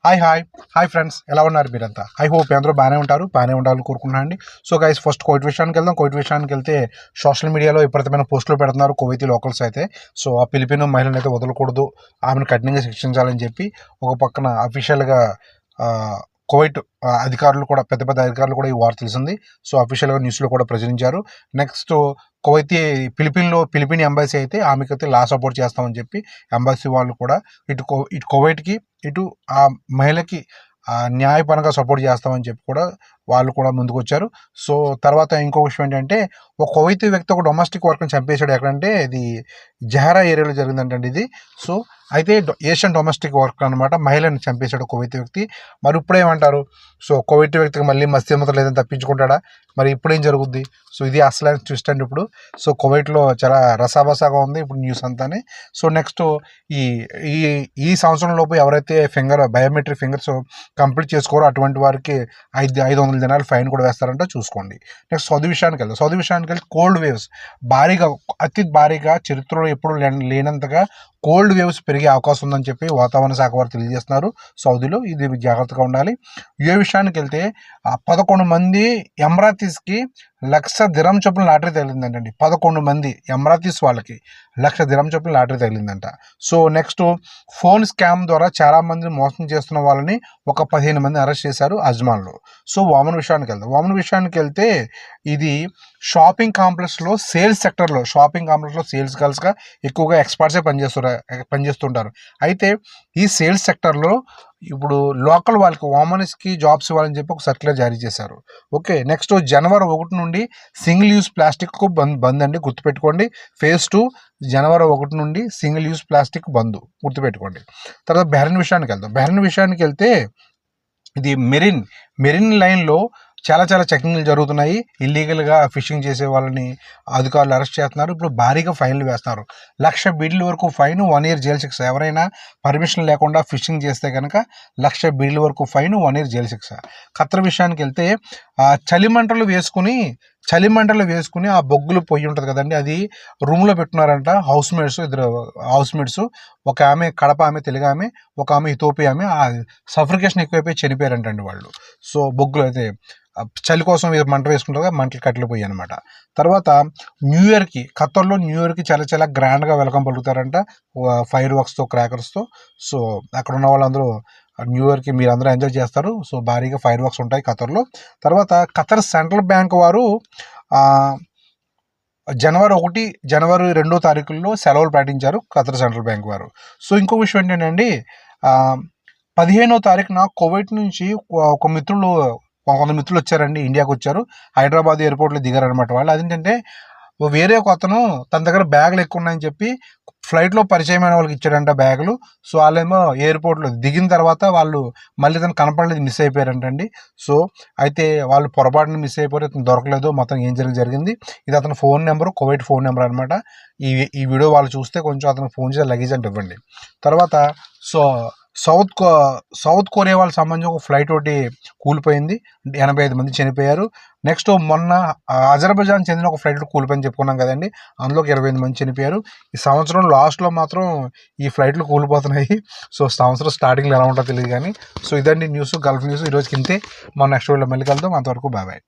Hi friends, ఎలా ఉన్నారు మీరంతా? ఐ హోప్ అందరూ బాగానే ఉండాలని కోరుకుంటున్నాను అండి. సో గైస్, ఫస్ట్ కోవిడ్ విషయానికి వెళ్తే సోషల్ మీడియాలో విపరీతమైన పోస్టులు పెడుతున్నారు కువైతీ లోకల్స్ అయితే. సో ఆ ఫిలిపినో మహిళను అయితే వదలకూడదు, ఆమెను కఠినంగా శిక్షించాలని చెప్పి ఒక పక్కన అఫీషియల్గా కువైట్ అధికారులు కూడా, పెద్ద పెద్ద అధికారులు కూడా ఈ వార్త తెలిసింది. సో అఫీషియల్గా న్యూస్లో కూడా ప్రచురించారు. నెక్స్ట్ కువైతీ ఫిలిపిన్ ఎంబాసీ అయితే ఆమెకైతే లా సపోర్ట్ చేస్తామని చెప్పి ఎంబాసీ వాళ్ళు కూడా ఇటు కువైట్కి, ఇటు ఆ మహిళకి న్యాయపరంగా సపోర్ట్ చేస్తామని చెప్పి కూడా వాళ్ళు కూడా ముందుకు వచ్చారు. సో తర్వాత ఇంకో విషయం ఏంటంటే, ఒక కువైతీ వ్యక్తి ఒక డొమెస్టిక్ వర్క్ని చంపేశాడు. ఎక్కడంటే ఇది జహరా ఏరియాలో జరిగిందంటండి ఇది. సో అయితే ఏషియన్ డొమెస్టిక్ వర్క్ అనమాట, మహిళని చంపేశాడు కువైతీ వ్యక్తి. మరి ఇప్పుడేమంటారు? సో కువైతీ వ్యక్తికి మళ్ళీ మస్తీమత లేదని తప్పించుకుంటాడా? మరి ఇప్పుడేం జరుగుద్ది? సో ఇది అసలైన ట్విస్ట్ అండి ఇప్పుడు. సో కువైట్లో చాలా రసాబసాగా ఉంది ఇప్పుడు న్యూస్ అంతానే. సో నెక్స్ట్ ఈ ఈ ఈ సంవత్సరం లోపు ఎవరైతే బయోమెట్రిక్ ఫింగర్స్ కంప్లీట్ చేసుకోరో అటువంటి వారికి 500 దినాలు ఫైన్ కూడా వేస్తారంట, చూసుకోండి. నెక్స్ట్ సౌదీ విషయానికి వెళ్తే కోల్డ్ వేవ్స్ అతి భారీగా చరిత్రలో ఎప్పుడు లేనంతగా కోల్డ్ వేవ్స్ పెరిగే అవకాశం ఉందని చెప్పి వాతావరణ శాఖ వారు తెలియజేస్తున్నారు సౌదీలో. ఇది జాగ్రత్తగా ఉండాలి. యుఏ విషయానికి వెళ్తే 11 మంది ఎమరాతీస్కి 1,00,000 దిరం చొప్పున లాటరీ తగిలిందంటండి. 11 మంది ఎమరాతీస్ వాళ్ళకి 1,00,000 దిరం చొప్పున లాటరీ తగిలిందంట. సో నెక్స్ట్ ఫోన్ స్కామ్ ద్వారా చాలా మందిని మోసం చేస్తున్న వాళ్ళని ఒక 15 మంది అరెస్ట్ చేశారు అజ్మాన్లో. సో వామన్ విషయానికి వెళ్తే ఇది షాపింగ్ కాంప్లెక్స్లో సేల్స్ గర్ల్స్గా ఎక్కువగా ఎక్స్పర్ట్సే పనిచేస్తుంటారు. అయితే ఈ సేల్స్ సెక్టర్లో ఇప్పుడు లోకల్ వాళ్ళకి వామన్స్కి జాబ్స్ ఇవ్వాలని చెప్పి ఒక సర్క్యులర్ జారీ చేశారు. ఓకే, నెక్స్ట్ జనవరి 1 నుండి సింగిల్ యూజ్ ప్లాస్టిక్ బంద్ అండి, గుర్తుపెట్టుకోండి. ఫేజ్ 2 జనవరి 1 నుండి సింగిల్ యూజ్ ప్లాస్టిక్ బంద్, గుర్తుపెట్టుకోండి. తర్వాత బెహ్రెన్ విషయానికి వెళ్తే ఇది మెరిన్ లైన్లో చాలా చెకింగ్లు జరుగుతున్నాయి. ఇల్లీగల్గా ఫిషింగ్ చేసే వాళ్ళని అధికారులు అరెస్ట్ చేస్తున్నారు. ఇప్పుడు భారీగా ఫైన్లు వేస్తున్నారు. 1,00,000 బీడీల వరకు ఫైన్, 1 year జైలు శిక్ష. ఎవరైనా పర్మిషన్ లేకుండా ఫిషింగ్ చేస్తే కనుక 1,00,000 బీడీల వరకు ఫైన్, 1 year జైలు శిక్ష. ఖత్తర్ విషయానికి వెళ్తే చలిమంటలు వేసుకుని ఆ బొగ్గులు పొయ్యి ఉంటుంది కదండి, అది రూమ్లో పెట్టున్నారంట ఇద్దరు హౌస్ మేట్స్. ఒక ఆమె కడప ఆమె, తెలుగు ఆమె, ఒక ఆమె ఇథోపియా ఆమె. ఆ సఫరికేషన్ ఎక్కువైపోయి చనిపోయారంటండి వాళ్ళు. సో బొగ్గులు అయితే చలి కోసం మంట వేసుకుంటారు, మంటలు కట్టెలు పోయి అనమాట. తర్వాత ఖత్తర్లో న్యూ ఇయర్కి చాలా గ్రాండ్గా వెల్కమ్ పలుకుతారంట, ఫైర్ వర్క్స్తో, క్రాకర్స్తో. సో అక్కడ ఉన్న వాళ్ళందరూ న్యూ ఇయర్కి మీరందరూ ఎంజాయ్ చేస్తారు. సో భారీగా ఫైర్ వర్క్స్ ఉంటాయి ఖత్తర్లో. తర్వాత ఖత్తర్ సెంట్రల్ బ్యాంక్ వారు జనవరి 2 తారీఖుల్లో సెలవులు ప్రకటించారు ఖత్తర్ సెంట్రల్ బ్యాంక్ వారు. సో ఇంకో విషయం ఏంటంటే, 15వ తారీఖున కువైట్ నుంచి కొంతమంది మిత్రులు వచ్చారండి, ఇండియాకి వచ్చారు. హైదరాబాద్ ఎయిర్పోర్ట్లో దిగారనమాట వాళ్ళు. అదేంటంటే వేరే ఒక అతను తన దగ్గర బ్యాగులు ఎక్కువ ఉన్నాయని చెప్పి ఫ్లైట్లో పరిచయమైన వాళ్ళకి ఇచ్చాడంట బ్యాగులు. సో వాళ్ళేమో ఎయిర్పోర్ట్లో దిగిన తర్వాత వాళ్ళు మళ్ళీ తను కనపడలేదు, మిస్ అయిపోయారంటండి. సో అయితే వాళ్ళు పొరపాటున మిస్ అయిపోయి అతను దొరకలేదు. మొత్తం ఏం జరిగింది, ఇది అతని కువైట్ ఫోన్ నెంబర్ అనమాట. ఈ వీడియో వాళ్ళు చూస్తే కొంచెం అతనికి ఫోన్ చేసి లగేజ్ అంటే ఇవ్వండి. తర్వాత సో సౌత్ కొరియా వాళ్ళకి సంబంధించి ఒక ఫ్లైట్ ఒకటి కూలిపోయింది, 85 మంది చనిపోయారు. నెక్స్ట్ మొన్న అజర్బైజాన్ చెందిన ఒక ఫ్లైట్ కూలిపోయింది చెప్పుకున్నాం కదండి, అందులోకి 25 మంది చనిపోయారు. ఈ సంవత్సరం లాస్ట్లో మాత్రం ఈ ఫ్లైట్లు కూలిపోతున్నాయి. సో సంవత్సరం స్టార్టింగ్లో ఎలా ఉంటుందో తెలియదు కానీ. సో ఇదండి న్యూస్, గల్ఫ్ న్యూస్ ఈరోజుకి ఇంతే. మన నెక్స్ట్ వీడియోలో మళ్ళీ కలుద్దాం. అంతవరకు బాయ్.